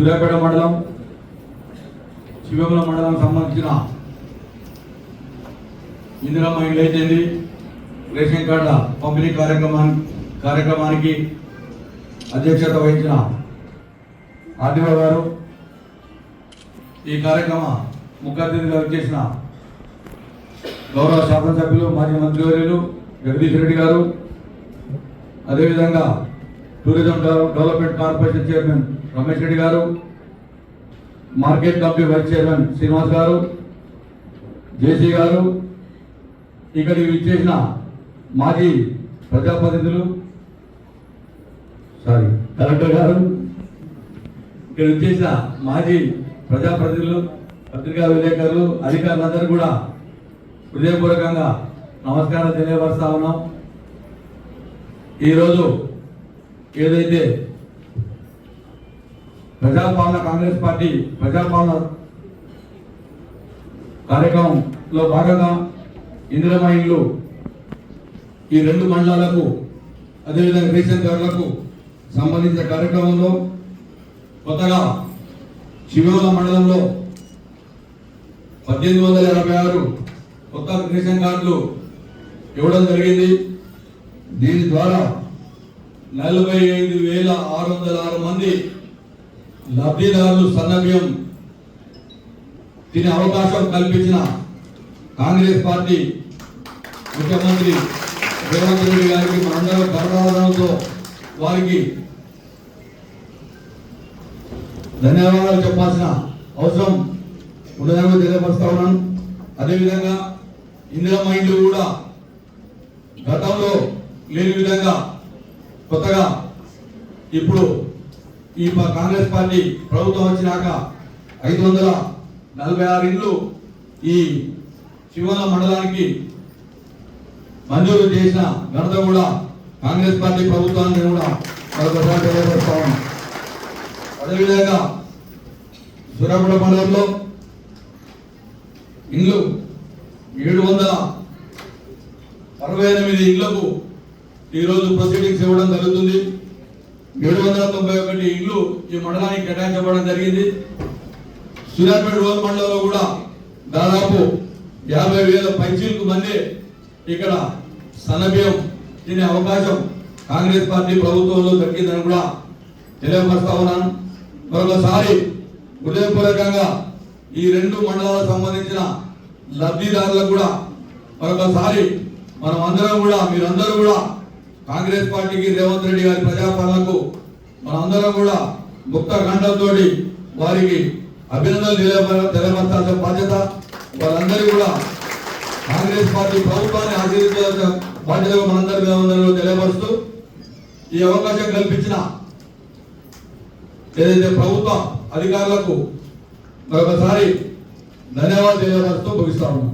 సూర్యాపేట మండలం శివముల మండలం సంబంధించిన ఇందిరమ్మ ఇండ్లు అయితేంది రేషన్ కార్డుల పంపిణీ కార్యక్రమానికి అధ్యక్షత వహించిన ఆర్డీఓ గారు, ఈ కార్యక్రమ ముఖ్య అతిథిగా వచ్చేసిన గౌరవ శాసనసభ్యులు మాజీ మంత్రివర్యులు జగదీష్ రెడ్డి గారు, అదేవిధంగా tourism development corporation chairman Ramesh Reddy గారు, market committee vice chairman Srinivas గారు, జేసీ గారు, ఇక్కడికి విచ్చేసిన మాజీ ప్రజాప్రతినిధులు, కలెక్టర్ గారు, ఇక్కడ విచ్చేసిన మాజీ ప్రజాప్రతినిధులు, పత్రికా విలేకరులు, అధికారులందరూ కూడా హృదయపూర్వకంగా నమస్కారం తెలియపరుస్తా ఉన్నాం. ఈరోజు ఏదైతే ప్రజాపాలన కాంగ్రెస్ పార్టీ ప్రజాపాలన కార్యక్రమంలో భాగంగా ఇందిరమ్మ ఇండ్లు ఈ 2 మండలాలకు అదేవిధంగా రేషన్ కార్డులకు సంబంధించిన కార్యక్రమంలో కొత్తగా శివముల మండలంలో 1886 కొత్త రేషన్ కార్డులు ఇవ్వడం జరిగింది. దీని ద్వారా 45,606 మంది లబ్ధిదారులు సన్నబియ్యం తినే అవకాశం కల్పించిన కాంగ్రెస్ పార్టీ ముఖ్యమంత్రి రేవంత్ రెడ్డి గారికి మనందరం గర్వకారణంతో వారికి ధన్యవాదాలు చెప్పాల్సిన అవసరం ఉండదని తెలియపరుస్తా ఉన్నాను. అదేవిధంగా ఇందిరమ్మ ఇండ్లు కూడా గతంలో లేని విధంగా కొత్తగా ఇప్పుడు ఈ కాంగ్రెస్ పార్టీ ప్రభుత్వం వచ్చినాక 546 ఇండ్లు ఈ శివముల మండలానికి మంజూరు చేసిన ఘనత కూడా కాంగ్రెస్ పార్టీ ప్రభుత్వాన్ని కూడా మరొకసారి తెలియపరుస్తా ఉన్నాం. అదేవిధంగా సూర్యాపేట మండలంలో ఇండ్లు 768 ఇళ్లకు ఈరోజు ప్రొసీడింగ్స్ ఇవ్వడం జరుగుతుంది. 791 ఇళ్లు ఈ మండలానికి కేటాయించబడడం జరిగింది. సూర్యాపేట రూరల్ మండలంలో కూడా దాదాపు 50,000 పైచీలకు మంది ఇక్కడ సన్నబియ్యం తినే అవకాశం కాంగ్రెస్ పార్టీ ప్రభుత్వంలో దక్కిందని కూడా తెలియపరుస్తా ఉన్నాను. మరొకసారి హృదయపూర్వకంగా ఈ 2 మండలాలకు సంబంధించిన లబ్ధిదారులకు కూడా మరొకసారి మనం అందరం కూడా మీరందరూ కూడా కాంగ్రెస్ పార్టీకి రేవంత్ రెడ్డి గారి ప్రజాపాలనకు మనందరం కూడా ముక్త కంఠంతో వారికి అభినందనలు తెలియపరచాల్సిన బాధ్యత వాళ్ళందరూ కూడా కాంగ్రెస్ పార్టీ ప్రభుత్వాన్ని ఆశీర్వదించాల్సిన బాధ్యతగా మనందరి మీద తెలియపరుస్తూ ఈ అవకాశం కల్పించిన ఏదైతే ప్రభుత్వ అధికారులకు మరొకసారి ధన్యవాదాలు తెలియపరుస్తూ ముగిస్తా ఉన్నాం.